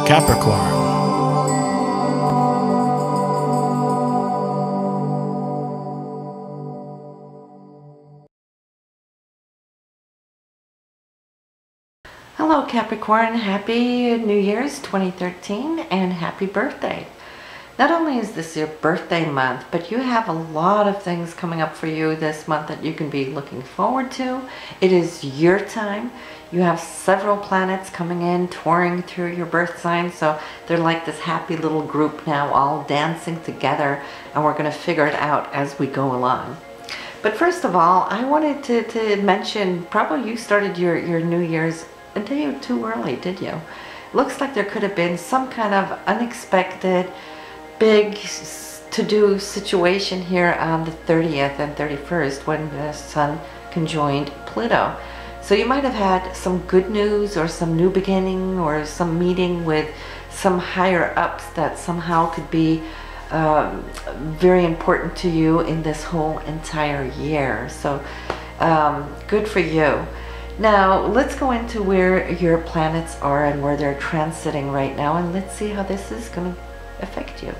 Capricorn. Hello Capricorn, happy New Year's 2013 and happy birthday. Not only is this your birthday month, but you have a lot of things coming up for you this month that you can be looking forward to. It is your time. You have several planets coming in, touring through your birth sign, so they're like this happy little group now, all dancing together, and we're going to figure it out as we go along. But first of all, I wanted to mention, probably you started your New Year's a day or two early, did you? Looks like there could have been some kind of unexpected big to-do situation here on the 30th and 31st when the Sun conjoined Pluto. So you might have had some good news or some new beginning or some meeting with some higher ups that somehow could be very important to you in this whole entire year. So good for you. Now let's go into where your planets are and where they're transiting right now, and let's see how this is going to affect you.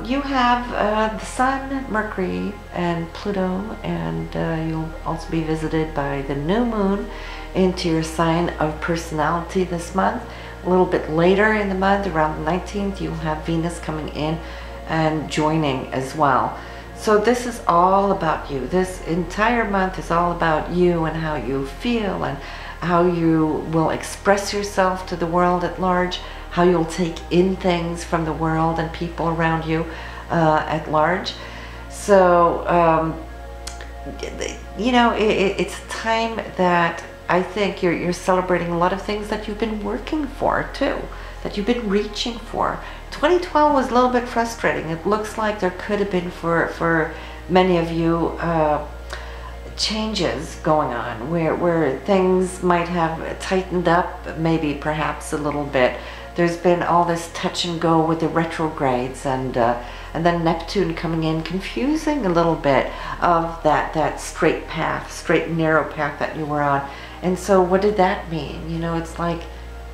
You have the Sun, Mercury, and Pluto, and you'll also be visited by the new moon into your sign of personality this month. A little bit later in the month, around the 19th, you'll have Venus coming in and joining as well. So this is all about you. This entire month is all about you and how you feel and how you will express yourself to the world at large, how you'll take in things from the world and people around you at large. So, you know, it's a time that I think you're celebrating a lot of things that you've been working for too, that you've been reaching for. 2012 was a little bit frustrating. It looks like there could have been for many of you changes going on where things might have tightened up, maybe perhaps a little bit. There's been all this touch and go with the retrogrades and then Neptune coming in, confusing a little bit of that straight path, straight and narrow path that you were on. And so what did that mean? You know, it's like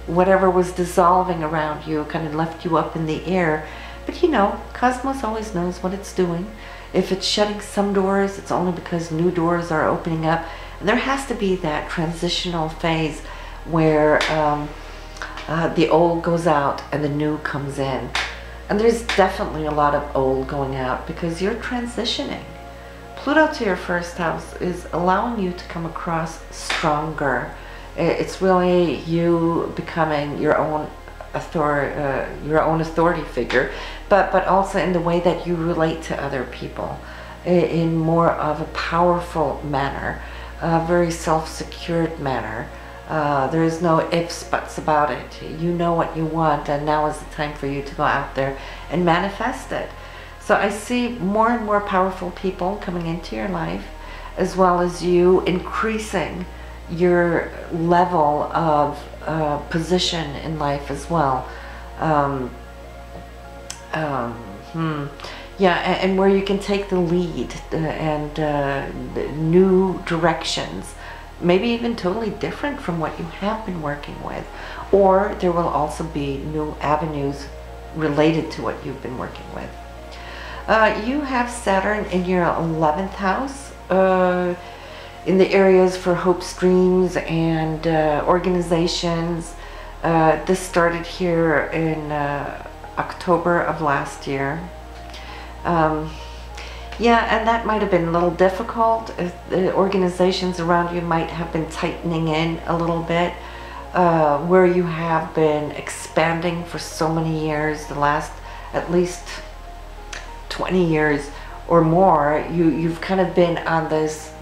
whatever was dissolving around you kind of left you up in the air. But you know, Cosmos always knows what it's doing. If it's shutting some doors, it's only because new doors are opening up. And there has to be that transitional phase where the old goes out and the new comes in. And there's definitely a lot of old going out because you're transitioning. Pluto to your first house is allowing you to come across stronger. It's really you becoming your own authority figure, but also in the way that you relate to other people in more of a powerful manner, a very self-secured manner. There is no ifs, buts about it. You know what you want, and now is the time for you to go out there and manifest it. So I see more and more powerful people coming into your life, as well as you increasing your level of position in life as well. Yeah, and where you can take the lead and new directions, maybe even totally different from what you have been working with. Or there will also be new avenues related to what you've been working with. You have Saturn in your 11th house, in the areas for hopes, dreams, and organizations. This started here in October of last year. Yeah, and that might have been a little difficult. The organizations around you might have been tightening in a little bit, where you have been expanding for so many years, the last at least 20 years or more. You've kind of been on this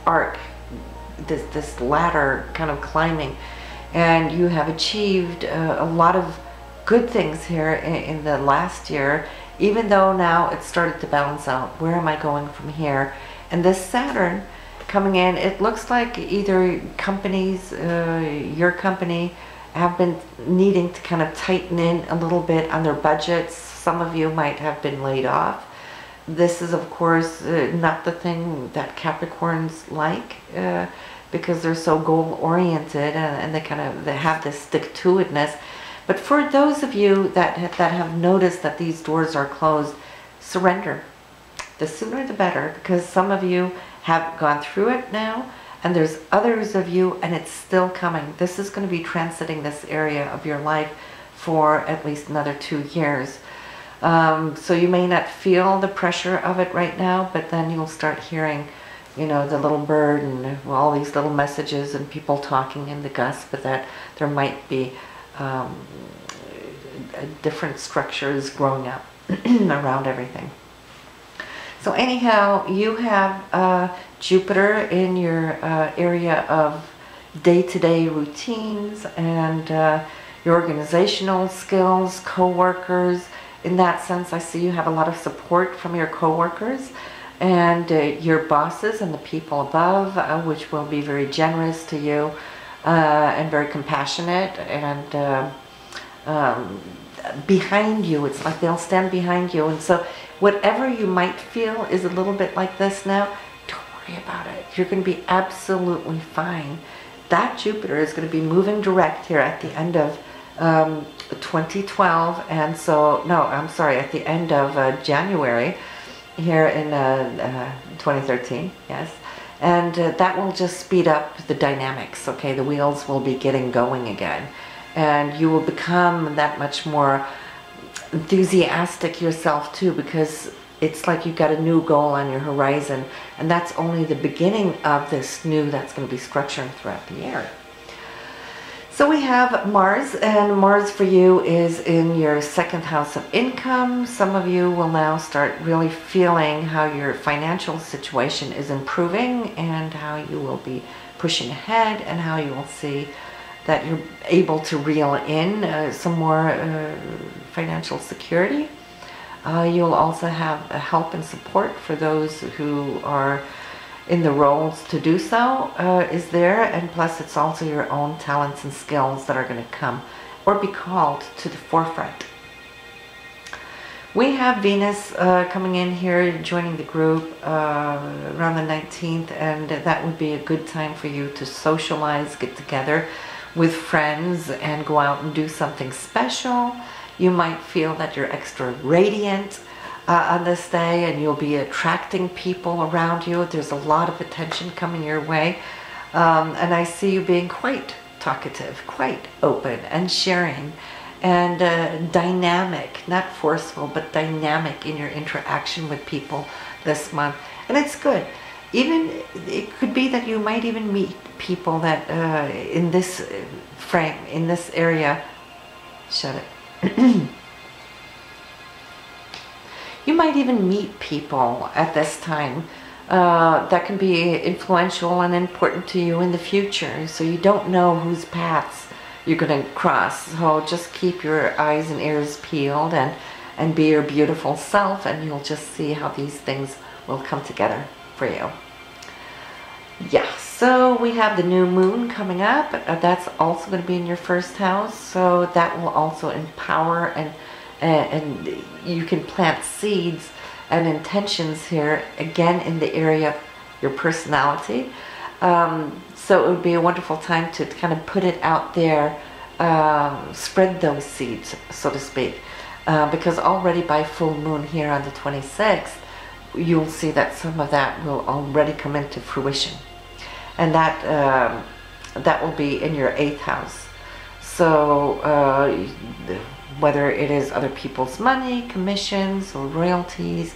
arc, this ladder kind of climbing, and you have achieved a lot of good things here in the last year, even though now it started to balance out. Where am I going from here? And this Saturn coming in, it looks like either companies, your company, have been needing to kind of tighten in a little bit on their budgets. Some of you might have been laid off. This is, of course, not the thing that Capricorns like. because they're so goal oriented, and they have this stick-to-itness. But for those of you that have noticed that these doors are closed, surrender. The sooner the better, because some of you have gone through it now, and there's others of you, and it's still coming. This is going to be transiting this area of your life for at least another 2 years. So you may not feel the pressure of it right now, but then you'll start hearing, you know, the little bird and all these little messages and people talking in the gust, but that there might be different structures growing up around everything. So anyhow, you have Jupiter in your area of day-to-day routines and your organizational skills, co-workers. In that sense, I see you have a lot of support from your co-workers and your bosses and the people above, which will be very generous to you and very compassionate and behind you. It's like they'll stand behind you. And so whatever you might feel is a little bit like this now, don't worry about it. You're going to be absolutely fine. That Jupiter is going to be moving direct here at the end of 2012, and so, no, I'm sorry, at the end of January here in 2013, yes. And that will just speed up the dynamics, okay? The wheels will be getting going again. And you will become that much more enthusiastic yourself too, because it's like you've got a new goal on your horizon, and that's only the beginning of this new that's going to be structuring throughout the year. So we have Mars, and Mars for you is in your 2nd house of income. Some of you will now start really feeling how your financial situation is improving and how you will be pushing ahead and how you will see that you're able to reel in some more financial security. You'll also have help and support for those who are in the roles to do so is there, and plus it's also your own talents and skills that are going to come or be called to the forefront. We have Venus coming in here, joining the group around the 19th, and that would be a good time for you to socialize, get together with friends and go out and do something special. You might feel that you're extra radiant on this day, and you'll be attracting people around you. There's a lot of attention coming your way, and I see you being quite talkative, quite open and sharing, and dynamic, not forceful, but dynamic in your interaction with people this month. And it's good. Even it could be that you might even meet people that in this frame, in this area, shut it. You might even meet people at this time that can be influential and important to you in the future. So you don't know whose paths you're going to cross. So just keep your eyes and ears peeled and be your beautiful self, and you'll just see how these things will come together for you. Yeah, so we have the new moon coming up. That's also going to be in your 1st house. So that will also empower and you can plant seeds and intentions here again in the area of your personality. So it would be a wonderful time to kind of put it out there, spread those seeds, so to speak, because already by full moon here on the 26th, you'll see that some of that will already come into fruition, and that will be in your 8th house. So whether it is other people's money, commissions, or royalties,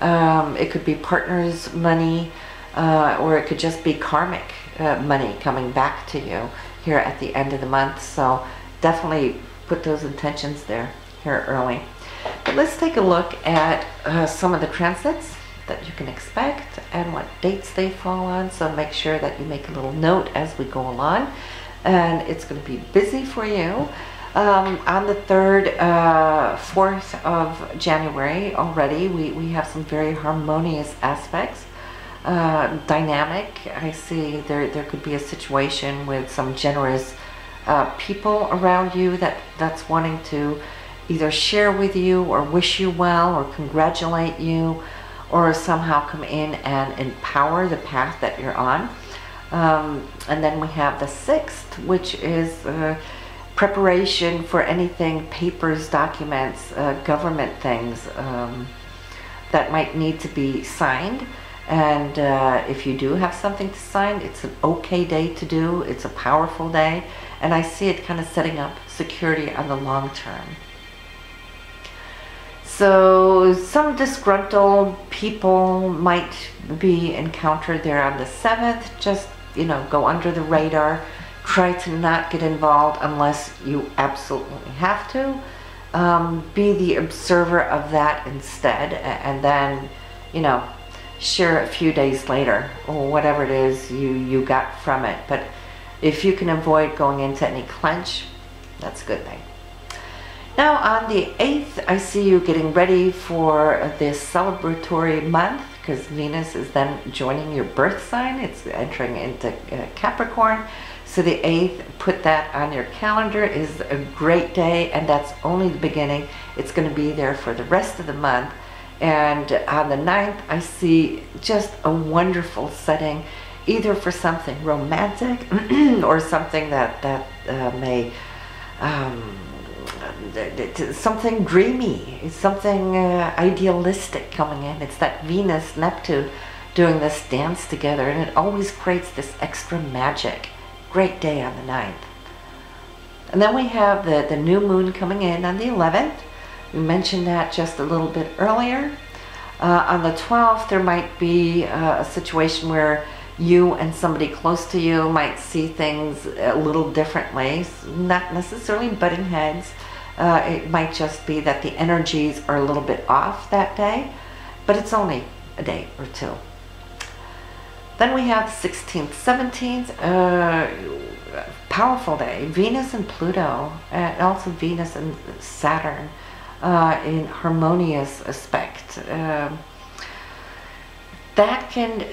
it could be partners' money, or it could just be karmic money coming back to you here at the end of the month. So definitely put those intentions there here early. But let's take a look at some of the transits that you can expect and what dates they fall on. So make sure that you make a little note as we go along, and it's going to be busy for you. On the 3rd, 4th of January already, we have some very harmonious aspects, dynamic. I see there could be a situation with some generous people around you that's wanting to either share with you or wish you well or congratulate you or somehow come in and empower the path that you're on. And then we have the 6th, which is preparation for anything, papers, documents, government things that might need to be signed. And if you do have something to sign, it's an okay day to do. It's a powerful day. And I see it kind of setting up security on the long term. So some disgruntled people might be encountered there on the 7th. Just, you know, go under the radar. Try to not get involved unless you absolutely have to. Be the observer of that instead, and then, you know, share a few days later or whatever it is you got from it. But if you can avoid going into any clench, that's a good thing. Now on the 8th, I see you getting ready for this celebratory month, because Venus is then joining your birth sign. It's entering into Capricorn. So the 8th, put that on your calendar, is a great day, and that's only the beginning. It's going to be there for the rest of the month. And on the 9th, I see just a wonderful setting, either for something romantic or something that may something dreamy, something idealistic coming in. It's that Venus Neptune doing this dance together, and it always creates this extra magic. Great day on the 9th. And then we have the new moon coming in on the 11th. We mentioned that just a little bit earlier. On the 12th, there might be a situation where you and somebody close to you might see things a little differently, not necessarily butting heads. It might just be that the energies are a little bit off that day, but it's only a day or two. Then we have the 16th, 17th, powerful day. Venus and Pluto, and also Venus and Saturn in harmonious aspect. That can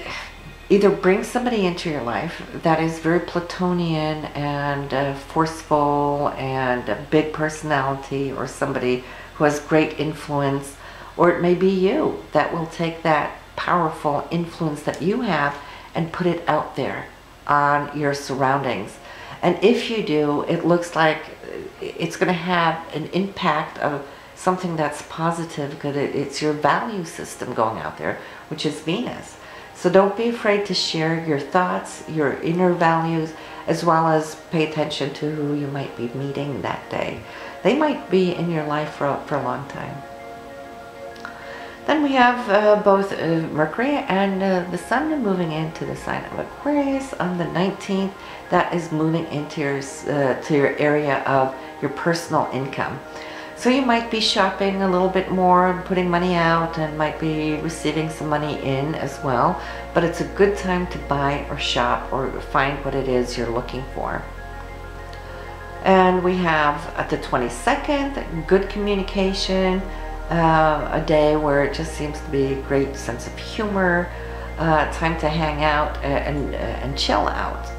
either bring somebody into your life that is very Platonian and forceful and a big personality, or somebody who has great influence, or it may be you that will take that powerful influence that you have and put it out there on your surroundings. And if you do, it looks like it's going to have an impact of something that's positive, because it's your value system going out there, which is Venus. So don't be afraid to share your thoughts, your inner values, as well as pay attention to who you might be meeting that day. They might be in your life for a long time. Then we have both Mercury and the Sun moving into the sign of Aquarius on the 19th. That is moving into your area of your personal income. So you might be shopping a little bit more, putting money out, and might be receiving some money in as well. But it's a good time to buy or shop or find what it is you're looking for. And we have at the 22nd, good communication, a day where it just seems to be a great sense of humor, time to hang out and chill out.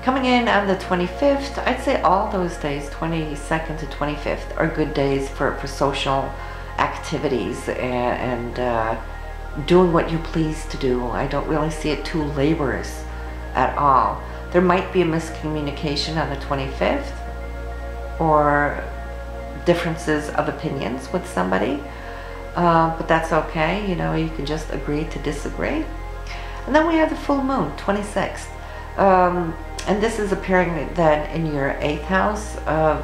Coming in on the 25th, I'd say all those days, 22nd to 25th, are good days for social activities and doing what you please to do. I don't really see it too laborious at all. There might be a miscommunication on the 25th, or differences of opinions with somebody, but that's okay. You know, you can just agree to disagree. And then we have the full moon, 26th. And this is appearing then in your 8th house of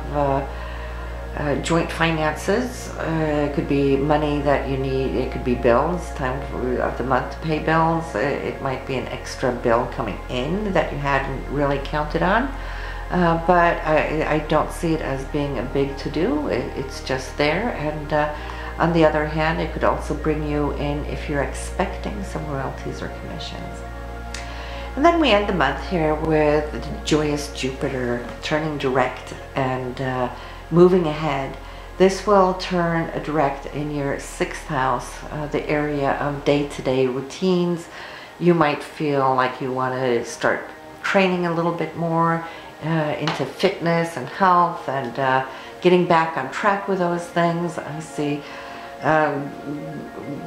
joint finances. It could be money that you need, it could be bills, time of the month to pay bills. It might be an extra bill coming in that you hadn't really counted on. But I don't see it as being a big to-do. It's just there. And on the other hand, it could also bring you in if you're expecting some royalties or commissions. And then we end the month here with the joyous Jupiter turning direct and moving ahead. This will turn direct in your 6th house, the area of day-to-day routines. You might feel like you want to start training a little bit more into fitness and health, and getting back on track with those things. I see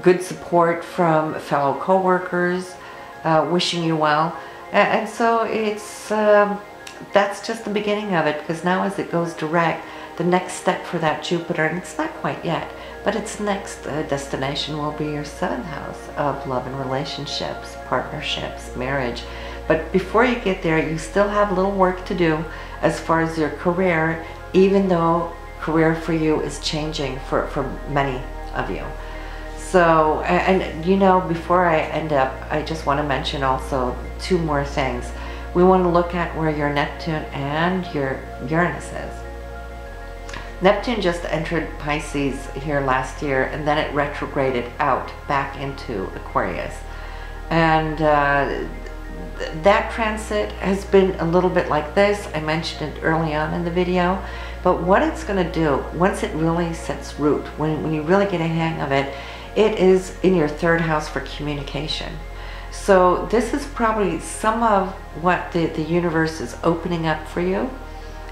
good support from fellow co-workers, wishing you well. And so it's that's just the beginning of it, because now as it goes direct, the next step for that Jupiter, and it's not quite yet, but its next destination will be your 7th house of love and relationships, partnerships, marriage. But before you get there, you still have a little work to do as far as your career, even though career for you is changing for many of you. So, and you know, before I end up, I just want to mention also 2 more things. We want to look at where your Neptune and your Uranus is. Neptune just entered Pisces here last year, and then it retrograded out back into Aquarius. And that transit has been a little bit like this. I mentioned it early on in the video. But what it's going to do, once it really sets root, when you really get a hang of it, it is in your 3rd house for communication. So this is probably some of what the universe is opening up for you,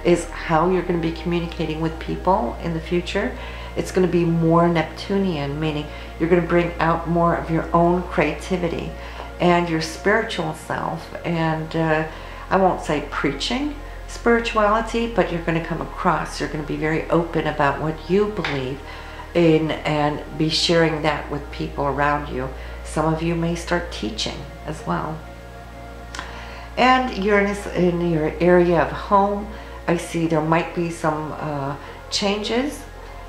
is how you're going to be communicating with people in the future. It's going to be more Neptunian, meaning you're going to bring out more of your own creativity and your spiritual self. And I won't say preaching spirituality, but you're going to come across, you're going to be very open about what you believe in and be sharing that with people around you. Some of you may start teaching as well. And Uranus in your area of home, I see there might be some changes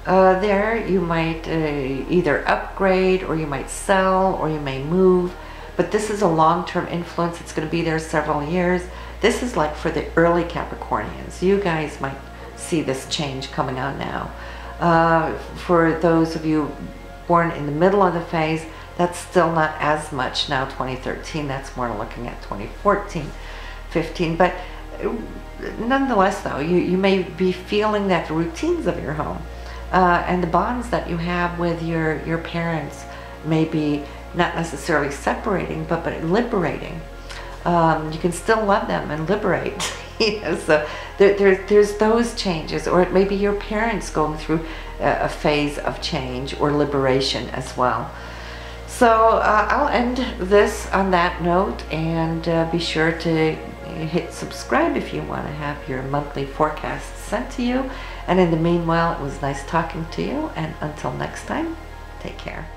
there. You might either upgrade, or you might sell, or you may move. But this is a long-term influence. It's going to be there several years. This is like for the early Capricornians. You guys might see this change coming on now. For those of you born in the middle of the phase, that's still not as much now, 2013. That's more looking at 2014, 15. But nonetheless, though, you may be feeling that the routines of your home and the bonds that you have with your parents may be not necessarily separating, but liberating. You can still love them and liberate. You know, so there's those changes, or it may be your parents going through a phase of change or liberation as well. So I'll end this on that note, and be sure to hit subscribe if you want to have your monthly forecast sent to you. And in the meanwhile, it was nice talking to you, and until next time, take care.